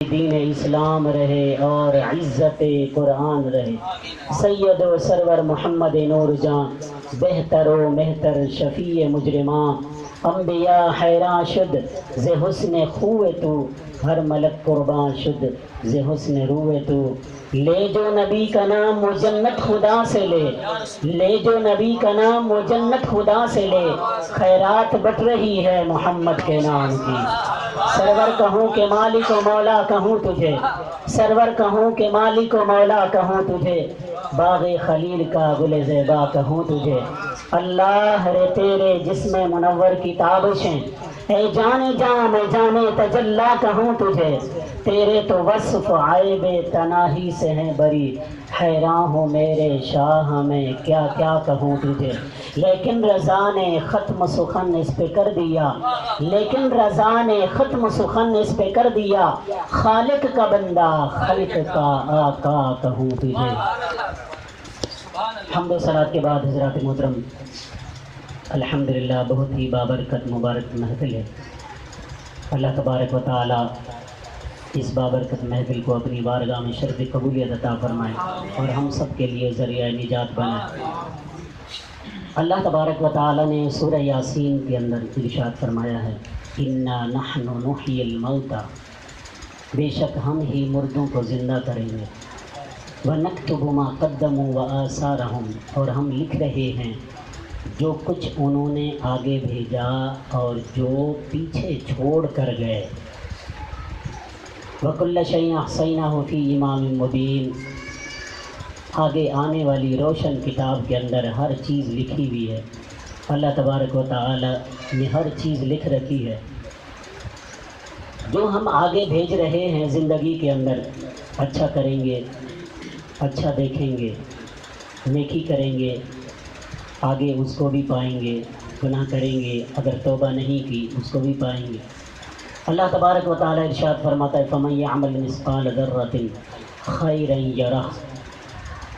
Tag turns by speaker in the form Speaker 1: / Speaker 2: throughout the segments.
Speaker 1: دین اسلام رہے اور عزت قرآن رہے۔ سید و سرور محمد نور جان، بہتر و مہتر شفیع مجرماں، انبیاء حیران شد ز حسن خوے تو، ہر ملک قربان شد ز حسن روے تو۔ لے جو نبی کا نام وہ جنت خدا سے لے جو نبی کا نام وہ جنت خدا سے لے، خیرات بٹ رہی ہے محمد کے نام کی۔ سرور کہوں کہ مالک و مولا کہوں تجھے، سرور کہوں کہ مالک و مولا کہوں تجھے، باغ خلیل کا گل زیبا کہوں تجھے۔ اللہ رے تیرے جسم منور کی تابشیں، اے جانے جاں میں جانے تجلا کہوں تجھے۔ تیرے تو وصف عیب تناہی سے ہیں بری، حیران ہوں میرے شاہ میں کیا کیا کہوں تجھے۔ لیکن رضا نے ختم سخن اس پہ کر دیا، لیکن رضا نے ختم سخن اس پہ کر دیا، خالق کا بندہ خلق کا آقا کہوں تجھے۔ حمد و صلوات کے بعد حضرات محترم، الحمدللہ بہت ہی بابرکت مبارک محفل ہے۔ اللہ تبارک و تعالی اس بابرکت محفل کو اپنی بارگاہ میں شرف قبولیت عطا فرمائے اور ہم سب کے لیے ذریعہ نجات بنائے۔ اللہ تبارک و تعالی نے سورہ یاسین کے اندر ارشاد فرمایا ہے، انا نحن نحیی الموتى، بے شک ہم ہی مردوں کو زندہ کریں گے، ونکتب ما قدموا وآثارهم، اور ہم لکھ رہے ہیں جو کچھ انہوں نے آگے بھیجا اور جو پیچھے چھوڑ کر گئے۔ وَكُلَّ شَيْءٍ أَحْصَيْنَاهُ فِي إِمَامٍ مُبِينٍ، آگے آنے والی روشن کتاب کے اندر ہر چیز لکھی ہوئی ہے۔ اللہ تبارک و تعالی نے ہر چیز لکھ رکھی ہے۔ جو ہم آگے بھیج رہے ہیں زندگی کے اندر، اچھا کریں گے اچھا دیکھیں گے، نیکی کریں گے آگے اس کو بھی پائیں گے، گناہ کریں گے اگر توبہ نہیں کی اس کو بھی پائیں گے۔ اللہ تبارک و تعالی ارشاد فرماتا ہے، فَمَن يَعْمَلْ مِثْقَالَ ذَرَّةٍ خَيْرًا يَرَهُ،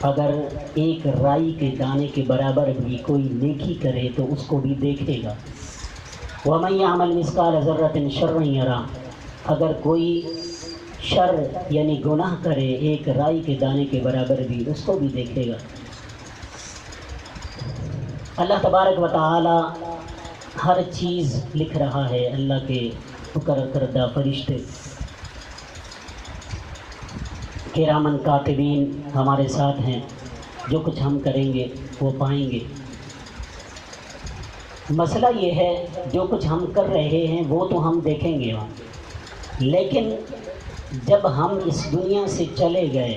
Speaker 1: اگر ایک رائی کے دانے کے برابر بھی کوئی نیکی کرے تو اس کو بھی دیکھے گا۔ وَمَن يَعْمَلْ مِثْقَالَ ذَرَّةٍ شَرًّا يَرَهُ، اگر کوئی شر یعنی گناہ کرے ایک رائی کے دانے کے برابر بھی اس کو بھی دیکھے گا۔ اللہ تبارک و تعالی ہر چیز لکھ رہا ہے۔ اللہ کے مقرر کردہ فرشتے کرامن کاتبین ہمارے ساتھ ہیں، جو کچھ ہم کریں گے وہ پائیں گے۔ مسئلہ یہ ہے جو کچھ ہم کر رہے ہیں وہ تو ہم دیکھیں گے وہاں، لیکن جب ہم اس دنیا سے چلے گئے،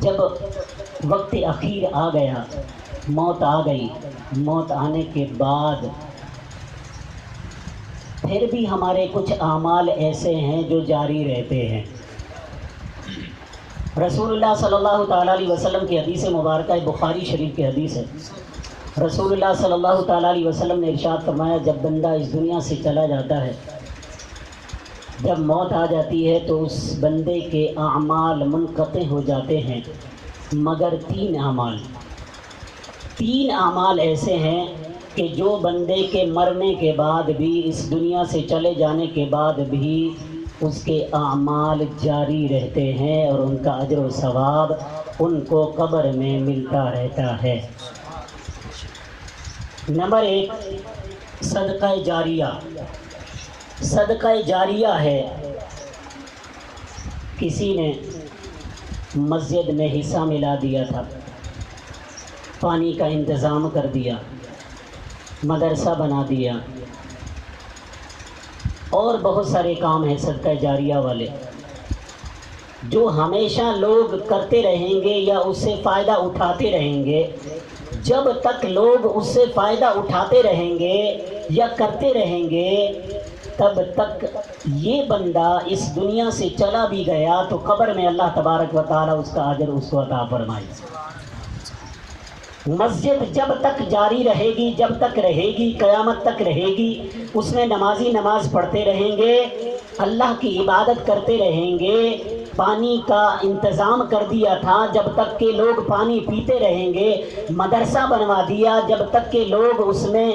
Speaker 1: جب وقت اخیر آ گیا، موت آ گئی، موت آنے کے بعد پھر بھی ہمارے کچھ اعمال ایسے ہیں جو جاری رہتے ہیں۔ رسول اللہ صلی اللہ تعالیٰ علیہ وسلم کی حدیث مبارکہ بخاری شریف کی حدیث ہے۔ رسول اللہ صلی اللہ تعالیٰ علیہ وسلم نے ارشاد فرمایا، جب بندہ اس دنیا سے چلا جاتا ہے، جب موت آ جاتی ہے تو اس بندے کے اعمال منقطع ہو جاتے ہیں، مگر تین اعمال ایسے ہیں کہ جو بندے کے مرنے کے بعد بھی، اس دنیا سے چلے جانے کے بعد بھی اس کے اعمال جاری رہتے ہیں اور ان کا اجر و ثواب ان کو قبر میں ملتا رہتا ہے۔ نمبر 1، صدقہ جاریہ۔ صدقہ جاریہ ہے، کسی نے مسجد میں حصہ ملا دیا تھا، پانی کا انتظام کر دیا، مدرسہ بنا دیا، اور بہت سارے کام ہیں صدقہ جاریہ والے جو ہمیشہ لوگ کرتے رہیں گے یا اس سے فائدہ اٹھاتے رہیں گے۔ جب تک لوگ اس سے فائدہ اٹھاتے رہیں گے یا کرتے رہیں گے، تب تک یہ بندہ اس دنیا سے چلا بھی گیا تو قبر میں اللہ تبارک و تعالی اس کا اجر اس کو عطا فرمائے۔ مسجد جب تک جاری رہے گی، جب تک رہے گی، قیامت تک رہے گی، اس میں نمازی نماز پڑھتے رہیں گے، اللہ کی عبادت کرتے رہیں گے۔ پانی کا انتظام کر دیا تھا جب تک کہ لوگ پانی پیتے رہیں گے، مدرسہ بنوا دیا جب تک کہ لوگ اس میں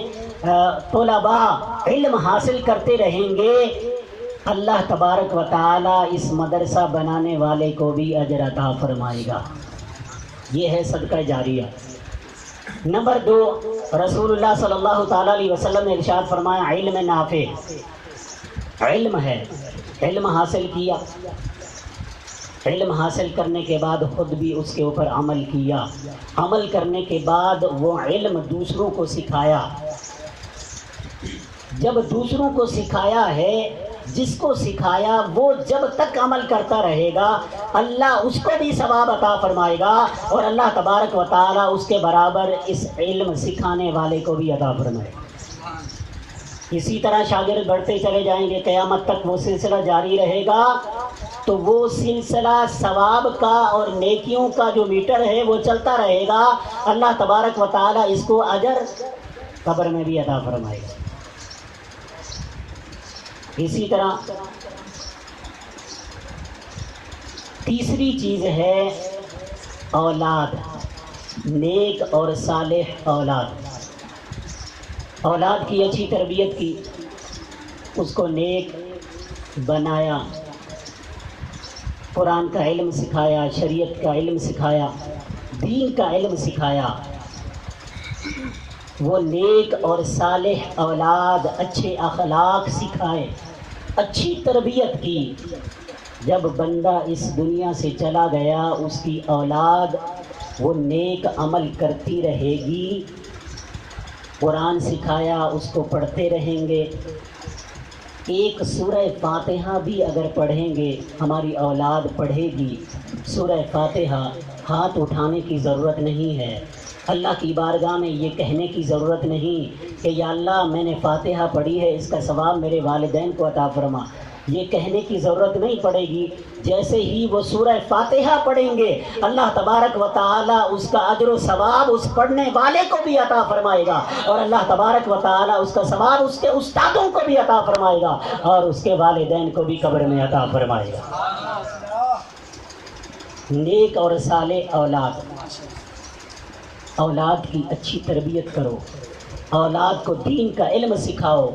Speaker 1: طلباء علم حاصل کرتے رہیں گے، اللہ تبارک و تعالی اس مدرسہ بنانے والے کو بھی اجر عطا فرمائے گا۔ یہ ہے صدقہ جاریہ۔ نمبر 2، رسول اللہ صلی اللہ تعالیٰ علیہ وسلم نے ارشاد فرمایا علم نافع، علم ہے، علم حاصل کیا، علم حاصل کرنے کے بعد خود بھی اس کے اوپر عمل کیا، عمل کرنے کے بعد وہ علم دوسروں کو سکھایا۔ جب دوسروں کو سکھایا ہے، جس کو سکھایا وہ جب تک عمل کرتا رہے گا اللہ اس کو بھی ثواب عطا فرمائے گا، اور اللہ تبارک و تعالیٰ اس کے برابر اس علم سکھانے والے کو بھی عطا فرمائے گا۔ اسی طرح شاگرد بڑھتے چلے جائیں گے، قیامت تک وہ سلسلہ جاری رہے گا، تو وہ سلسلہ ثواب کا اور نیکیوں کا جو میٹر ہے وہ چلتا رہے گا۔ اللہ تبارک و تعالیٰ اس کو اجر قبر میں بھی عطا فرمائے گا۔ اسی طرح تیسری چیز ہے اولاد، نیک اور صالح اولاد۔ اولاد کی اچھی تربیت کی، اس کو نیک بنایا، قرآن کا علم سکھایا، شریعت کا علم سکھایا، دین کا علم سکھایا۔ وہ نیک اور صالح اولاد اچھے اخلاق سکھائے، اچھی تربیت کی۔ جب بندہ اس دنیا سے چلا گیا اس کی اولاد وہ نیک عمل کرتی رہے گی، قرآن سکھایا اس کو پڑھتے رہیں گے۔ ایک سورہ فاتحہ بھی اگر پڑھیں گے، ہماری اولاد پڑھے گی سورہ فاتحہ، ہاتھ اٹھانے کی ضرورت نہیں ہے، اللہ کی بارگاہ میں یہ کہنے کی ضرورت نہیں کہ یا اللہ میں نے فاتحہ پڑھی ہے، اس کا ثواب میرے والدین کو عطا فرما، یہ کہنے کی ضرورت نہیں پڑے گی۔ جیسے ہی وہ سورہ فاتحہ پڑھیں گے اللہ تبارک و تعالیٰ اس کا اجر و ثواب اس پڑھنے والے کو بھی عطا فرمائے گا، اور اللہ تبارک و تعالیٰ اس کا ثواب اس کے استادوں کو بھی عطا فرمائے گا، اور اس کے والدین کو بھی قبر میں عطا فرمائے گا۔ نیک اور صالح اولاد، اولاد کی اچھی تربیت کرو، اولاد کو دین کا علم سکھاؤ،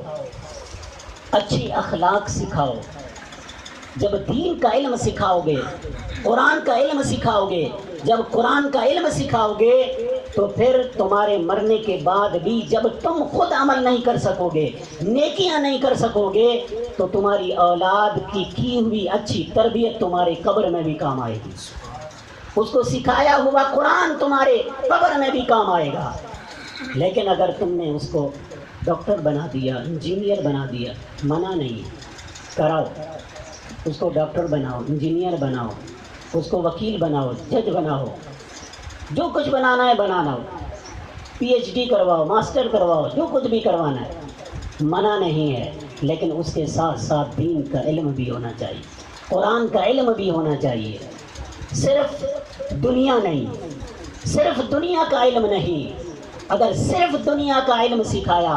Speaker 1: اچھی اخلاق سکھاؤ۔ جب دین کا علم سکھاؤ گے، قرآن کا علم سکھاؤ گے، جب قرآن کا علم سکھاؤ گے تو پھر تمہارے مرنے کے بعد بھی جب تم خود عمل نہیں کر سکو گے، نیکیاں نہیں کر سکو گے، تو تمہاری اولاد کی ہوئی اچھی تربیت تمہارے قبر میں بھی کام آئے گی۔ اس کو سکھایا ہوا قرآن تمہارے قبر میں بھی کام آئے گا۔ لیکن اگر تم نے اس کو ڈاکٹر بنا دیا، انجینئر بنا دیا، منع نہیں، کراؤ، اس کو ڈاکٹر بناؤ، انجینئر بناؤ، اس کو وکیل بناؤ، جج بناؤ، جو کچھ بنانا ہے بنانا ہو، پی ایچ ڈی کرواؤ، ماسٹر کرواؤ، جو کچھ بھی کروانا ہے، منع نہیں ہے، لیکن اس کے ساتھ ساتھ دین کا علم بھی ہونا چاہیے، قرآن کا علم بھی ہونا چاہیے۔ صرف دنیا نہیں، صرف دنیا کا علم نہیں۔ اگر صرف دنیا کا علم سکھایا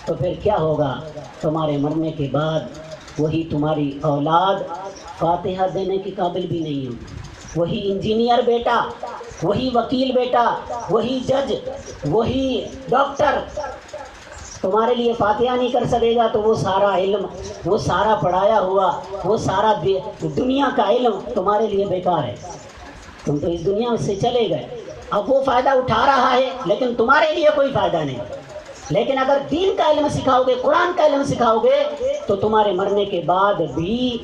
Speaker 1: تو پھر کیا ہوگا؟ تمہارے مرنے کے بعد وہی تمہاری اولاد فاتحہ دینے کے قابل بھی نہیں ہوگی، وہی انجینئر بیٹا، وہی وکیل بیٹا، وہی جج، وہی ڈاکٹر تمہارے لیے فاتحہ نہیں کر سکے گا، تو وہ سارا علم، وہ سارا پڑھایا ہوا، وہ سارا دنیا کا علم تمہارے لیے بیکار ہے۔ تم تو اس دنیا سے چلے گئے، اب وہ فائدہ اٹھا رہا ہے لیکن تمہارے لیے کوئی فائدہ نہیں۔ لیکن اگر دین کا علم سکھاؤ گے، قرآن کا علم سکھاؤ گے، تو تمہارے مرنے کے بعد بھی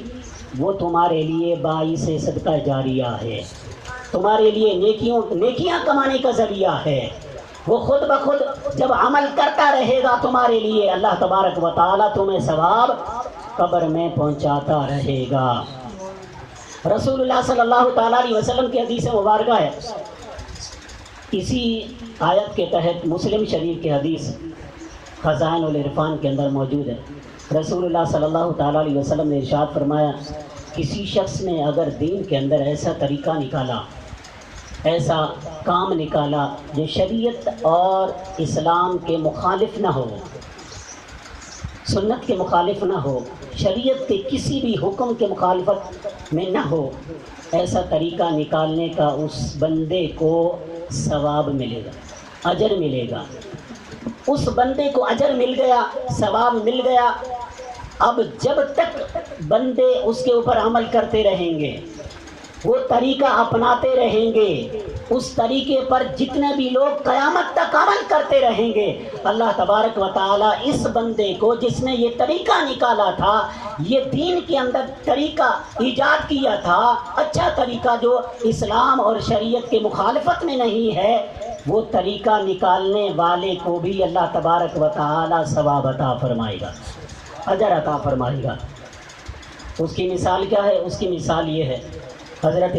Speaker 1: وہ تمہارے لیے باعث صدقہ جاریہ ہے، تمہارے لیے نیکیاں کمانے کا ذریعہ ہے۔ وہ خود بخود جب عمل کرتا رہے گا تمہارے لیے، اللہ تبارک و تعالیٰ تمہیں ثواب قبر میں پہنچاتا رہے گا۔ رسول اللہ صلی اللہ تعالیٰ علیہ وسلم کی حدیث مبارکہ ہے، اسی آیت کے تحت مسلم شریف کی حدیث خزائن العرفان کے اندر موجود ہے۔ رسول اللہ صلی اللہ تعالیٰ علیہ وسلم نے ارشاد فرمایا، کسی شخص نے اگر دین کے اندر ایسا طریقہ نکالا، ایسا کام نکالا جو شریعت اور اسلام کے مخالف نہ ہو، سنت کے مخالف نہ ہو، شریعت کے کسی بھی حکم کے مخالفت میں نہ ہو، ایسا طریقہ نکالنے کا اس بندے کو ثواب ملے گا، اجر ملے گا۔ اس بندے کو اجر مل گیا، ثواب مل گیا، اب جب تک بندے اس کے اوپر عمل کرتے رہیں گے، وہ طریقہ اپناتے رہیں گے، اس طریقے پر جتنے بھی لوگ قیامت تک عمل کرتے رہیں گے، اللہ تبارک و تعالیٰ اس بندے کو جس نے یہ طریقہ نکالا تھا، یہ دین کے اندر طریقہ ایجاد کیا تھا، اچھا طریقہ جو اسلام اور شریعت کے مخالفت میں نہیں ہے، وہ طریقہ نکالنے والے کو بھی اللہ تبارک و تعالیٰ ثواب عطا فرمائے گا، اجر عطا فرمائے گا۔ اس کی مثال کیا ہے؟ اس کی مثال یہ ہے، حضرت